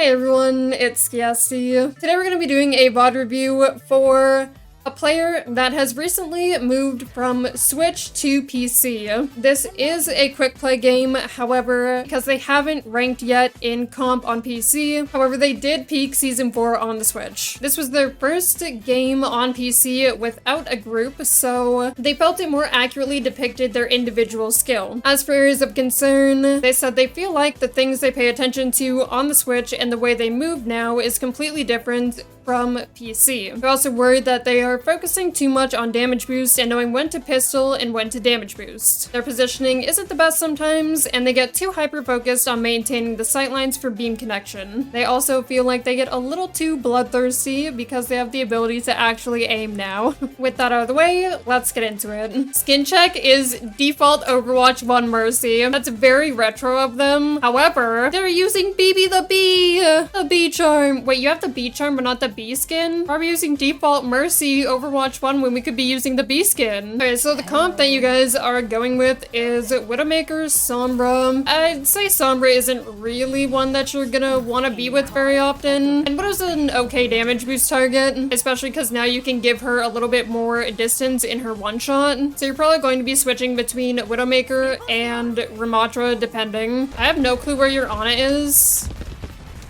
Hey everyone, it's Skiesti. Today we're going to be doing a VOD review for a player that has recently moved from Switch to PC. This is a quick play game, however, because they haven't ranked yet in comp on PC, however they did peak Season 4 on the Switch. This was their first game on PC without a group, so they felt it more accurately depicted their individual skill. As for areas of concern, they said they feel like the things they pay attention to on the Switch and the way they move now is completely different from PC. They're also worried that they are focusing too much on damage boost and knowing when to pistol and when to damage boost. Their positioning isn't the best sometimes, and they get too hyper-focused on maintaining the sightlines for beam connection. They also feel like they get a little too bloodthirsty because they have the ability to actually aim now. With that out of the way, let's get into it. Skin check is default Overwatch 1 Mercy. That's very retro of them. However, they're using BB the Bee! The Bee charm. Wait, you have the Bee charm but not the Bee skin? Are we using default Mercy Overwatch 1 when we could be using the Bee skin? Okay, so the comp that you guys are going with is Widowmaker, Sombra. I'd say Sombra isn't really one that you're gonna want to be with very often. And Widow's an okay damage boost target, especially because now you can give her a little bit more distance in her one-shot. So you're probably going to be switching between Widowmaker and Ramatra depending. I have no clue where your Ana is.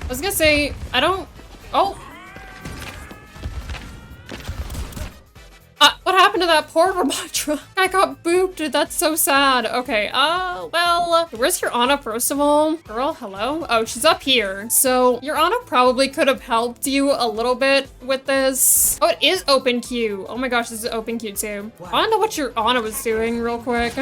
I was gonna say, I don't... Oh! What happened to that poor Ramatra? I got booped. That's so sad. Okay, well, where's your Ana first of all? Girl, hello? Oh, she's up here. So your Ana probably could have helped you a little bit with this. Oh, it is open queue. Oh my gosh, this is open queue too. I don't know what your Ana was doing real quick.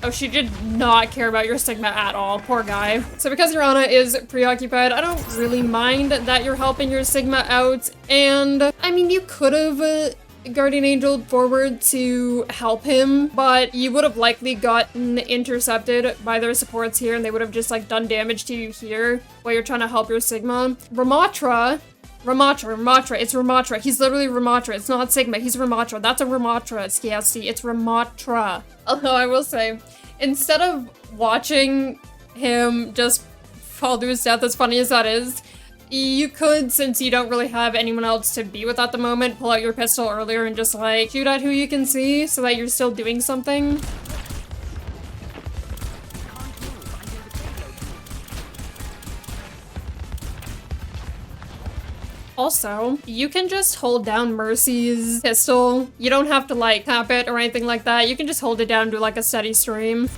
Oh, she did not care about your Sigma at all. Poor guy. So because your Ana is preoccupied, I don't really mind that you're helping your Sigma out. And, I mean, you could have Guardian Angeled forward to help him, but you would have likely gotten intercepted by their supports here, and they would have just, like, done damage to you here while you're trying to help your Sigma. Ramatra, it's Ramatra. He's literally Ramatra. It's not Sigma, he's Ramatra. That's a Ramatra, Skiesti. It's Ramatra. Although I will say, instead of watching him just fall to his death, as funny as that is, you could, since you don't really have anyone else to be with at the moment, pull out your pistol earlier and just like shoot at who you can see so that you're still doing something. Also, you can just hold down Mercy's pistol. You don't have to like tap it or anything like that. You can just hold it down and do like a steady stream.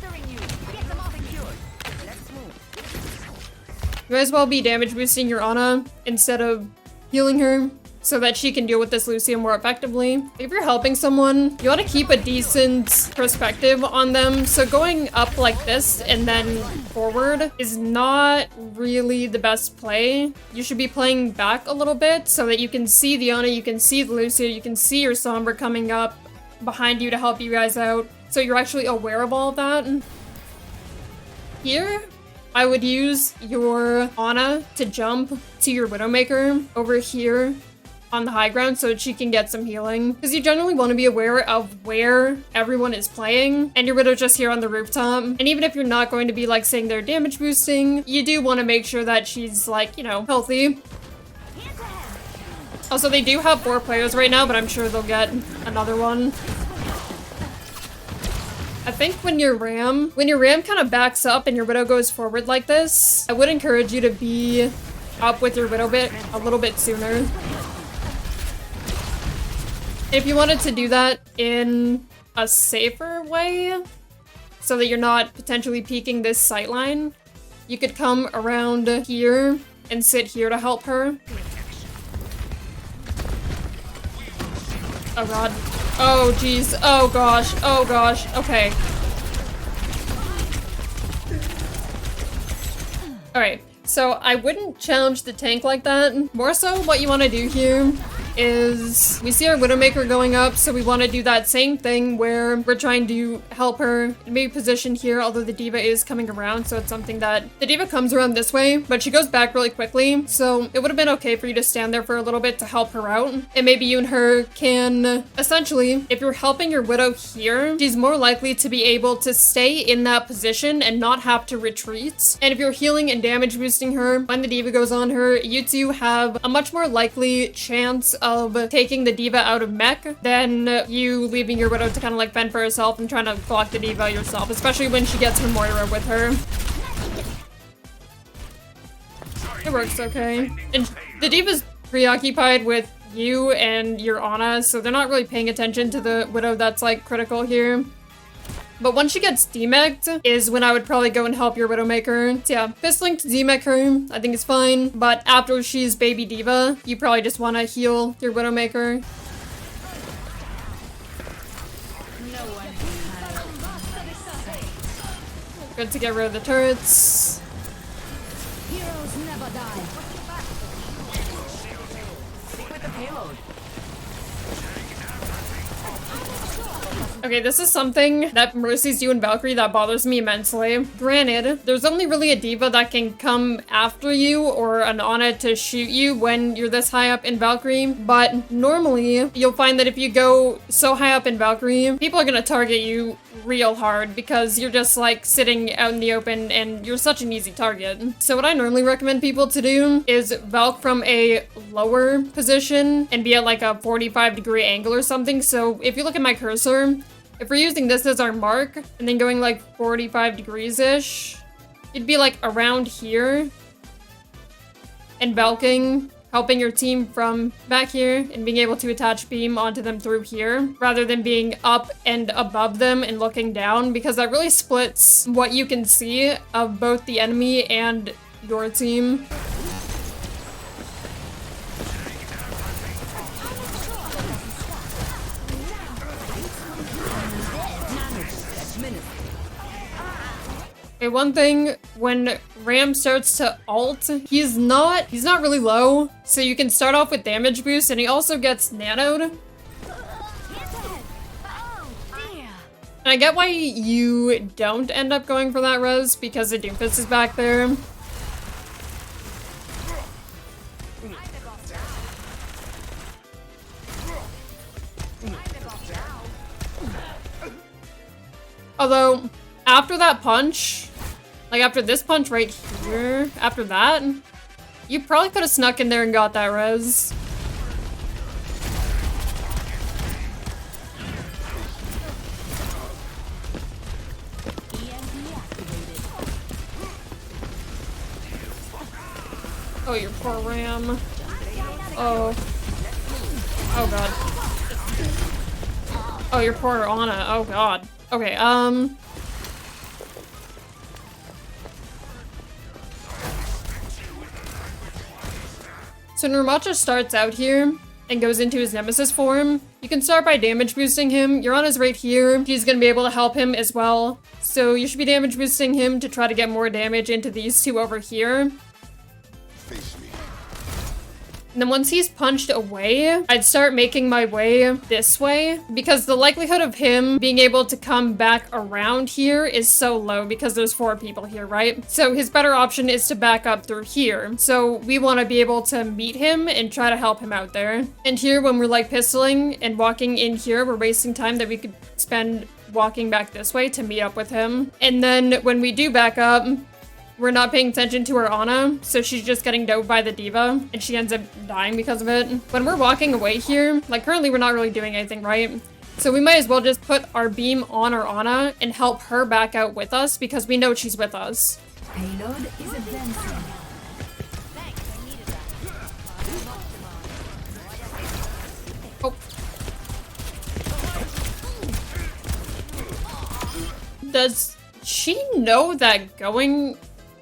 You might as well be damage boosting your Ana instead of healing her so that she can deal with this Lucio more effectively. If you're helping someone, you want to keep a decent perspective on them. So going up like this and then forward is not really the best play. You should be playing back a little bit so that you can see the Ana, you can see the Lucio, you can see your Sombra coming up behind you to help you guys out. So you're actually aware of all of that. Here, I would use your Ana to jump to your Widowmaker over here on the high ground so that she can get some healing. Because you generally want to be aware of where everyone is playing, and your Widow's just here on the rooftop. And even if you're not going to be like saying they're damage boosting, you do want to make sure that she's like, you know, healthy. Also, they do have 4 players right now, but I'm sure they'll get another one. I think when your Ram kind of backs up and your Widow goes forward like this, I would encourage you to be up with your Widow a little bit sooner. If you wanted to do that in a safer way, so that you're not potentially peeking this sightline, you could come around here and sit here to help her. Oh god. Oh jeez. Oh gosh. Oh gosh. Okay. Alright, so I wouldn't challenge the tank like that. More so what you want to do here is we see our Widowmaker going up, so we want to do that same thing where we're trying to help her maybe position here, although the D.Va is coming around, so it's something that the D.Va comes around this way, but she goes back really quickly, so it would have been okay for you to stand there for a little bit to help her out, and maybe you and her can essentially, if you're helping your Widow here, she's more likely to be able to stay in that position and not have to retreat. And if you're healing and damage boosting her when the D.Va goes on her, you two have a much more likely chance of taking the D.Va out of mech than you leaving your Widow to kind of like fend for herself and trying to block the D.Va yourself, especially when she gets her Moira with her. It works okay. And the D.Va's preoccupied with you and your Ana, so they're not really paying attention to the Widow that's like critical here. But once she gets demeched is when I would probably go and help your Widowmaker. So yeah, pistoling to demech her, I think it's fine. But after she's baby D.Va, you probably just want to heal your Widowmaker. Good to get rid of the turrets. Heroes never die. With the payload. Okay, this is something that Mercy's you and Valkyrie that bothers me immensely. Granted, there's only really a D.Va that can come after you or an Ana to shoot you when you're this high up in Valkyrie, but normally you'll find that if you go so high up in Valkyrie, people are gonna target you real hard because you're just like sitting out in the open and you're such an easy target. So what I normally recommend people to do is Valk from a lower position and be at like a 45-degree angle or something. So if you look at my cursor, if we're using this as our mark and then going like 45 degrees-ish, you'd be like around here and Valking, helping your team from back here and being able to attach beam onto them through here rather than being up and above them and looking down, because that really splits what you can see of both the enemy and your team. Okay, one thing, when Ram starts to ult, he's not really low, so you can start off with damage boost, and he also gets nanoed. And I get why you don't end up going for that res, because the Doomfist is back there. Although, after that punch, like after this punch right here, after that, you probably could have snuck in there and got that res. Oh, your poor Ram. Oh. Oh god. Oh, your poor Ana. Oh god. Okay, so Nurmacha starts out here and goes into his Nemesis form. You can start by damage boosting him. Your Ana's right here. She's gonna be able to help him as well. So you should be damage boosting him to try to get more damage into these two over here. Face me. And then once he's punched away, I'd start making my way this way, because the likelihood of him being able to come back around here is so low because there's 4 people here, right? So his better option is to back up through here. So we want to be able to meet him and try to help him out there. And here, when we're like pistoling and walking in here, we're wasting time that we could spend walking back this way to meet up with him. And then when we do back up, we're not paying attention to her Ana, so she's just getting doped by the D.Va, and she ends up dying because of it. When we're walking away here, like currently we're not really doing anything, right? So we might as well just put our beam on our Ana and help her back out with us, because we know she's with us. Payload is advancing. Oh. Does she know that going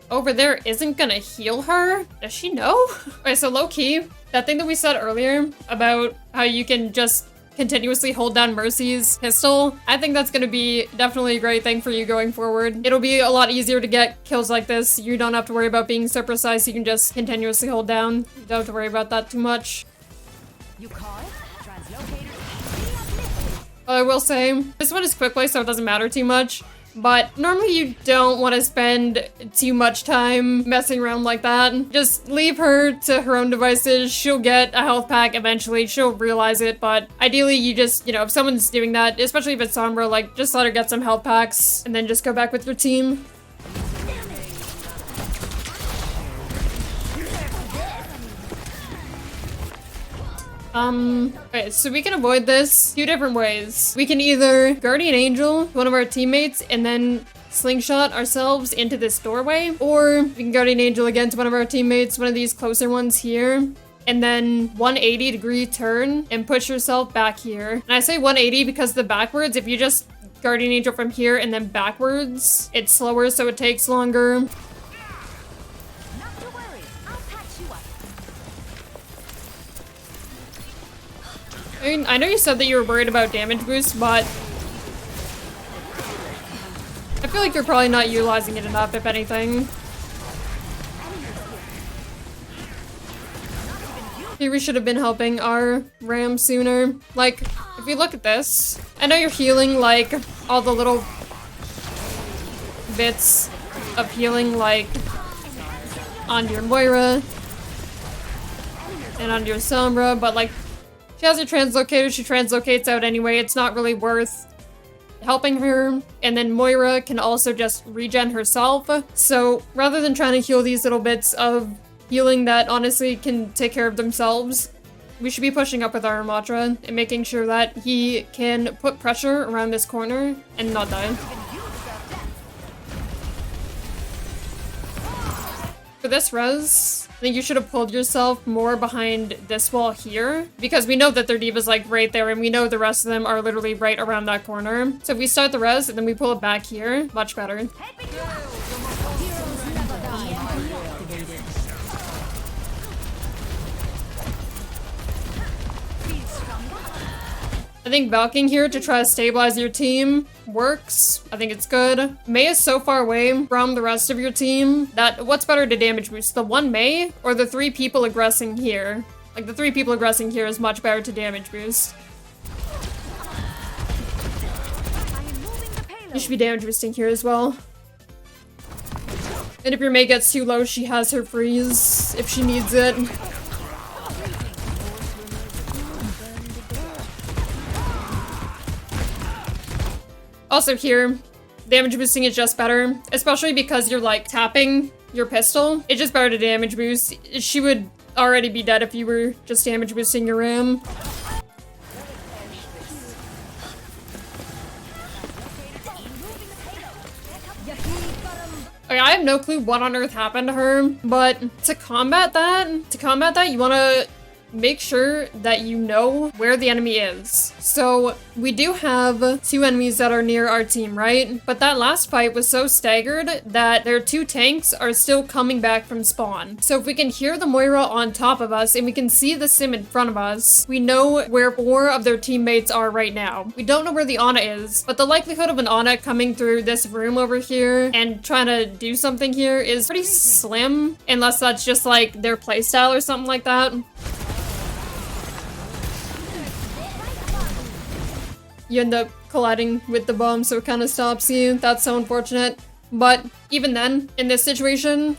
over there isn't gonna heal her? Does she know? Okay, so low-key, that thing that we said earlier about how you can just continuously hold down Mercy's pistol, I think that's gonna be definitely a great thing for you going forward. It'll be a lot easier to get kills like this. You don't have to worry about being so precise. You can just continuously hold down. You don't have to worry about that too much. You call it? Translocator. I will say, this one is quick play, so it doesn't matter too much. But normally you don't want to spend too much time messing around like that. Just leave her to her own devices. She'll get a health pack eventually. She'll realize it. But ideally you just, you know, if someone's doing that, especially if it's Sombra, like just let her get some health packs and then just go back with your team. Okay, so we can avoid this two different ways. We can either Guardian Angel one of our teammates and then slingshot ourselves into this doorway, or we can Guardian Angel against one of our teammates, one of these closer ones here, and then 180-degree turn and push yourself back here. And I say 180 because the backwards, if you just Guardian Angel from here and then backwards, it's slower, so it takes longer. Not to worry. I'll patch you up. I mean, I know you said that you were worried about damage boost, but I feel like you're probably not utilizing it enough, if anything. Here we should have been helping our Ram sooner. Like, if you look at this, I know you're healing, like, all the little bits of healing, like, on your Moira and on your Sombra, but, like, she has her translocator, she translocates out anyway. It's not really worth helping her. And then Moira can also just regen herself. So rather than trying to heal these little bits of healing that honestly can take care of themselves, we should be pushing up with our Ramatra and making sure that he can put pressure around this corner and not die. For this res, I think you should have pulled yourself more behind this wall here, because we know that their D.Va's like right there, and we know the rest of them are literally right around that corner. So if we start the res and then we pull it back here, much better. Heroes never die. I think Valking here to try to stabilize your team works. I think it's good. Mei is so far away from the rest of your team that what's better to damage boost, the one Mei or the 3 people aggressing here? Like, the 3 people aggressing here is much better to damage boost. You should be damage boosting here as well. And if your Mei gets too low, she has her freeze if she needs it. Also here, damage boosting is just better, especially because you're like tapping your pistol. It's just better to damage boost. She would already be dead if you were just damage boosting your Ram. Okay, I have no clue what on earth happened to her, but to combat that, you want to make sure that you know where the enemy is. So we do have 2 enemies that are near our team, right? But that last fight was so staggered that their 2 tanks are still coming back from spawn. So if we can hear the Moira on top of us and we can see the Sim in front of us, we know where 4 of their teammates are right now. We don't know where the Ana is, but the likelihood of an Ana coming through this room over here and trying to do something here is pretty slim, unless that's just like their playstyle or something like that. You end up colliding with the bomb, so it kind of stops you. That's so unfortunate. But even then, in this situation,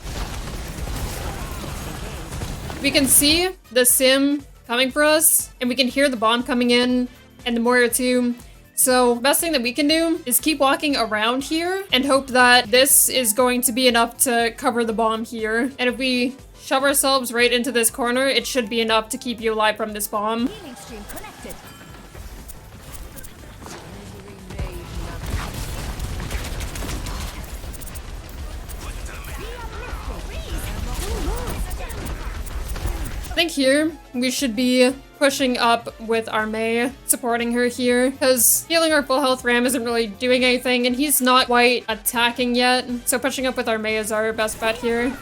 we can see the Sim coming for us, and we can hear the bomb coming in, and the Moira too. So best thing that we can do is keep walking around here and hope that this is going to be enough to cover the bomb here. And if we shove ourselves right into this corner, it should be enough to keep you alive from this bomb. Healing stream connected. I think here we should be pushing up with our Mei, supporting her here, because healing our full health Ram isn't really doing anything, and he's not quite attacking yet, so pushing up with our Mei is our best bet here.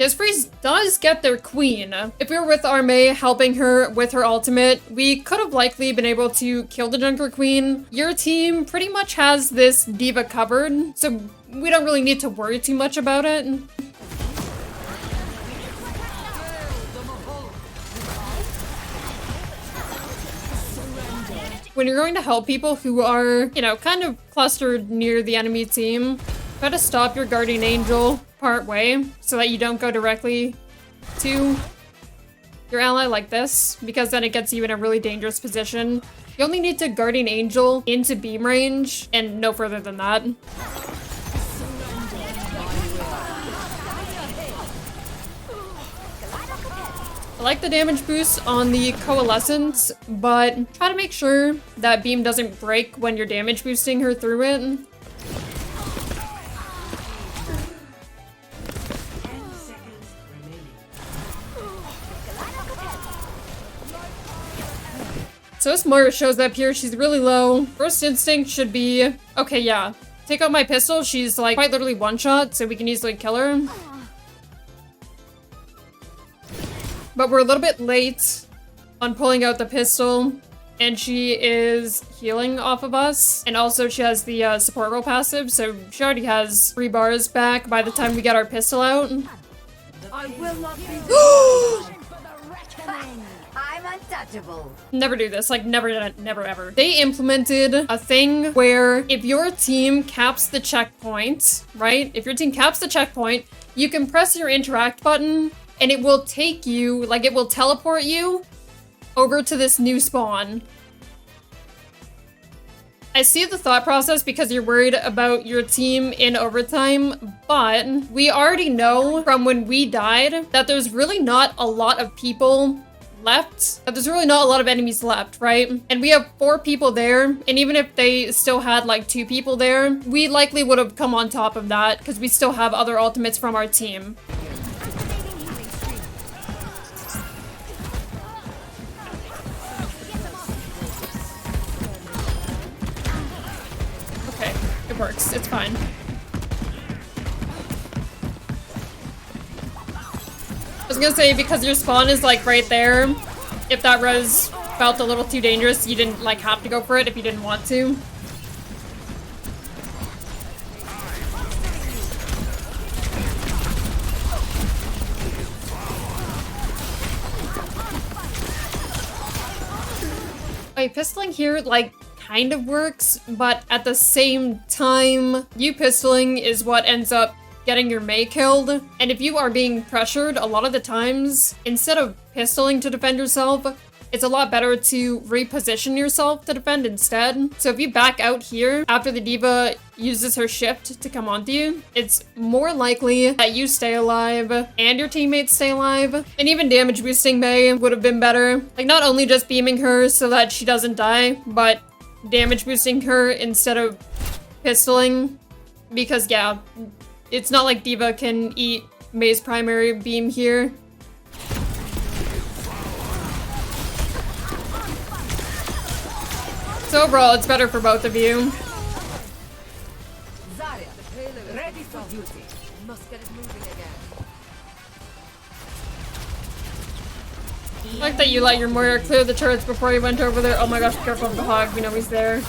His freeze does get their queen. If we were with our Mei helping her with her ultimate, we could have likely been able to kill the jungler queen. Your team pretty much has this diva covered, so we don't really need to worry too much about it. When you're going to help people who are, you know, kind of clustered near the enemy team, try to stop your guardian angel part way so that you don't go directly to your ally like this, because then it gets you in a really dangerous position. You only need to guardian angel into beam range and no further than that. I like the damage boost on the coalescence, but try to make sure that beam doesn't break when you're damage boosting her through it. So this Moira shows up here, she's really low. First instinct should be, okay, yeah, take out my pistol. She's like quite literally one shot, so we can easily kill her. But we're a little bit late on pulling out the pistol, and she is healing off of us. And also she has the support role passive, so she already has 3 bars back by the time we get our pistol out. I will not be for the reckoning. I'm untouchable. Never do this, like never ever. They implemented a thing where if your team caps the checkpoint, right? If your team caps the checkpoint, you can press your interact button and it will take you, like it will teleport you over to this new spawn. I see the thought process because you're worried about your team in overtime, but we already know from when we died that there's really not a lot of people left. That there's really not a lot of enemies left, right? And we have 4 people there, and even if they still had like 2 people there, we likely would have come on top of that because we still have other ultimates from our team. Okay, it works. It's fine. I was gonna say, because your spawn is like right there, if that res felt a little too dangerous, you didn't like have to go for it if you didn't want to. Okay, pistoling here like kind of works, but at the same time, you pistoling is what ends up getting your Mei killed. And if you are being pressured, a lot of the times, instead of pistoling to defend yourself, it's a lot better to reposition yourself to defend instead. So if you back out here after the diva uses her shift to come onto you, it's more likely that you stay alive and your teammates stay alive. And even damage boosting Mei would have been better. Like not only just beaming her so that she doesn't die, but damage boosting her instead of pistoling. Because yeah, it's not like diva can eat Mei's primary beam here. So overall, it's better for both of you. Zarya, ready for duty. Must get it moving again. I like that you let your Moira clear the turrets before you went over there. Oh my gosh, be careful of the hog. We know he's there.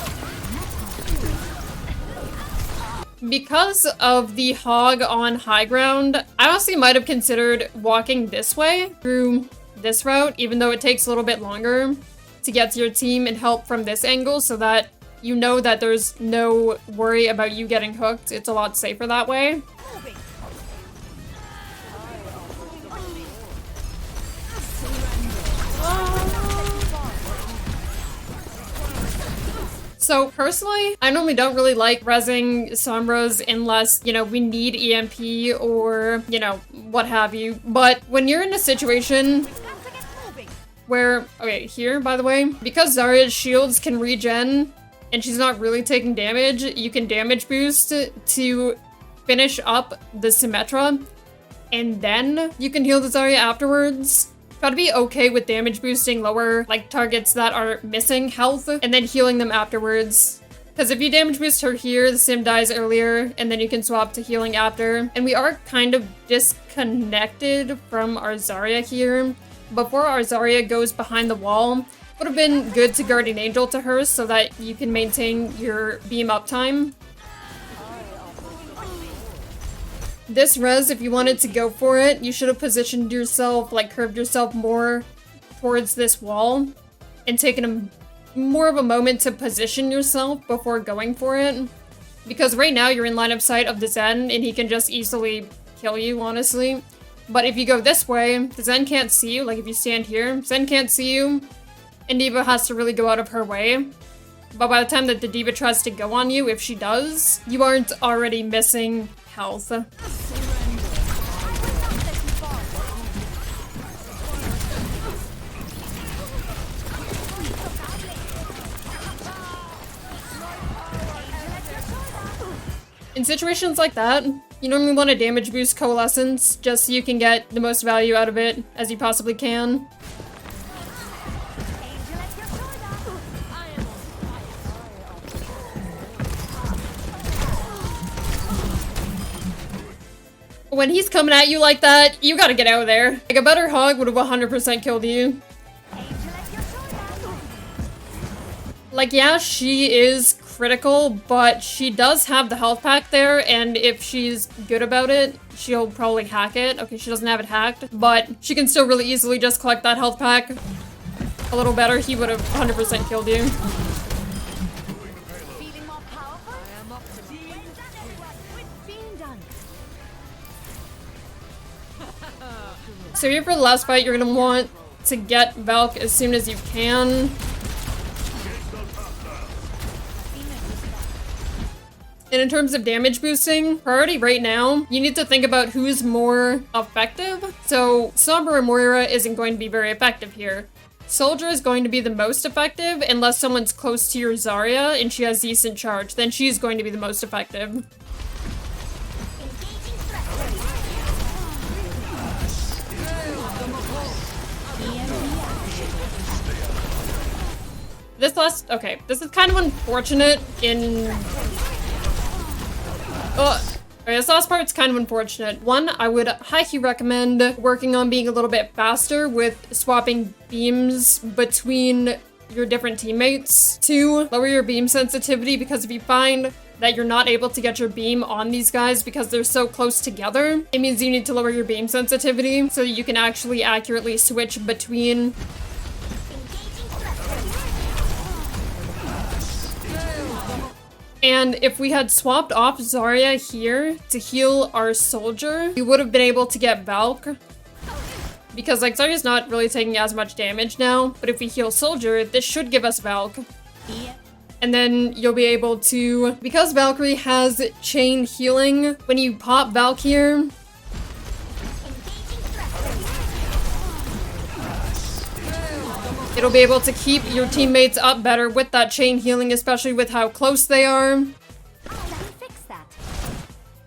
Because of the hog on high ground, I honestly might have considered walking this way through this route, even though it takes a little bit longer to get to your team and help from this angle so that you know that there's no worry about you getting hooked. It's a lot safer that way. So personally, I normally don't really like rezzing Sombras unless, you know, we need EMP or, you know, what have you. But when you're in a situation where, okay, here, by the way, because Zarya's shields can regen and she's not really taking damage, you can damage boost to finish up the Symmetra, and then you can heal the Zarya afterwards. Gotta be okay with damage boosting lower, like, targets that are missing health, and then healing them afterwards. Because if you damage boost her here, the sim dies earlier, and then you can swap to healing after. And we are kind of disconnected from our Zarya here. Before our Zarya goes behind the wall, would have been good to Guardian Angel to her so that you can maintain your beam uptime. This res, if you wanted to go for it, you should have positioned yourself, like curved yourself more towards this wall and taken more of a moment to position yourself before going for it. Because right now you're in line of sight of the Zen and he can just easily kill you, honestly. But if you go this way, the Zen can't see you. Like if you stand here, Zen can't see you. And D.Va has to really go out of her way. But by the time that the D.Va tries to go on you, if she does, you aren't already missing health. In situations like that, you normally want to damage boost Coalescence just so you can get the most value out of it as you possibly can. When he's coming at you like that, you gotta get out of there. Like a better hog would have 100% killed you. Like, yeah, she is critical, but she does have the health pack there, and if she's good about it, she'll probably hack it. Okay, she doesn't have it hacked, but she can still really easily just collect that health pack. A little better, he would have 100% killed you. So here for the last fight, you're gonna want to get Valk as soon as you can. And in terms of damage boosting, priority right now, you need to think about who's more effective. So Sombra and Moira isn't going to be very effective here. Soldier is going to be the most effective unless someone's close to your Zarya and she has decent charge, then she's going to be the most effective. This is kind of unfortunate in... this last part's kind of unfortunate. One, I would highly recommend working on being a little bit faster with swapping beams between your different teammates. Two, lower your beam sensitivity, because if you find that you're not able to get your beam on these guys because they're so close together, it means you need to lower your beam sensitivity so that you can actually accurately switch between And if we had swapped off Zarya here to heal our soldier, we would have been able to get Valk. Because like Zarya's not really taking as much damage now, but if we heal soldier, this should give us Valk. And then you'll be able to, because Valkyrie has chain healing, when you pop Valk here, it'll be able to keep your teammates up better with that chain healing, especially with how close they are.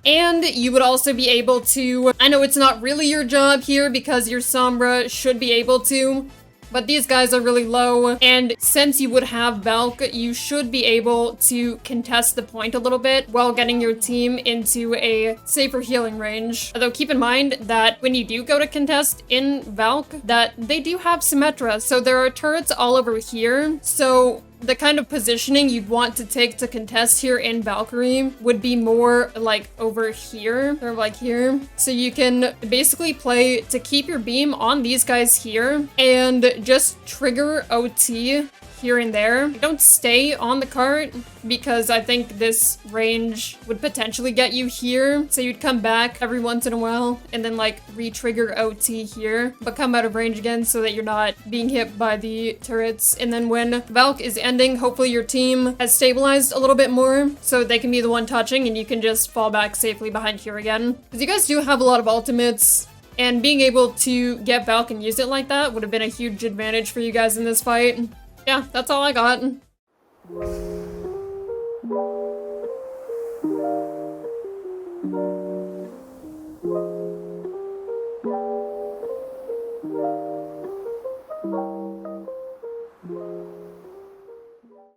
And you would also be able to, I know it's not really your job here because your Sombra should be able to, but these guys are really low, and since you would have Valk, you should be able to contest the point a little bit while getting your team into a safer healing range. Although keep in mind that when you do go to contest in Valk, that they do have Symmetra, so there are turrets all over here, so the kind of positioning you'd want to take to contest here in Valkyrie would be more like over here, or like here. So you can basically play to keep your beam on these guys here and just trigger OT here and there. Don't stay on the cart because I think this range would potentially get you here. So you'd come back every once in a while and then like re-trigger OT here, but come out of range again so that you're not being hit by the turrets. And then when Valk is ending, hopefully your team has stabilized a little bit more so they can be the one touching and you can just fall back safely behind here again. Because you guys do have a lot of ultimates, and being able to get Valk and use it like that would have been a huge advantage for you guys in this fight. Yeah, that's all I got.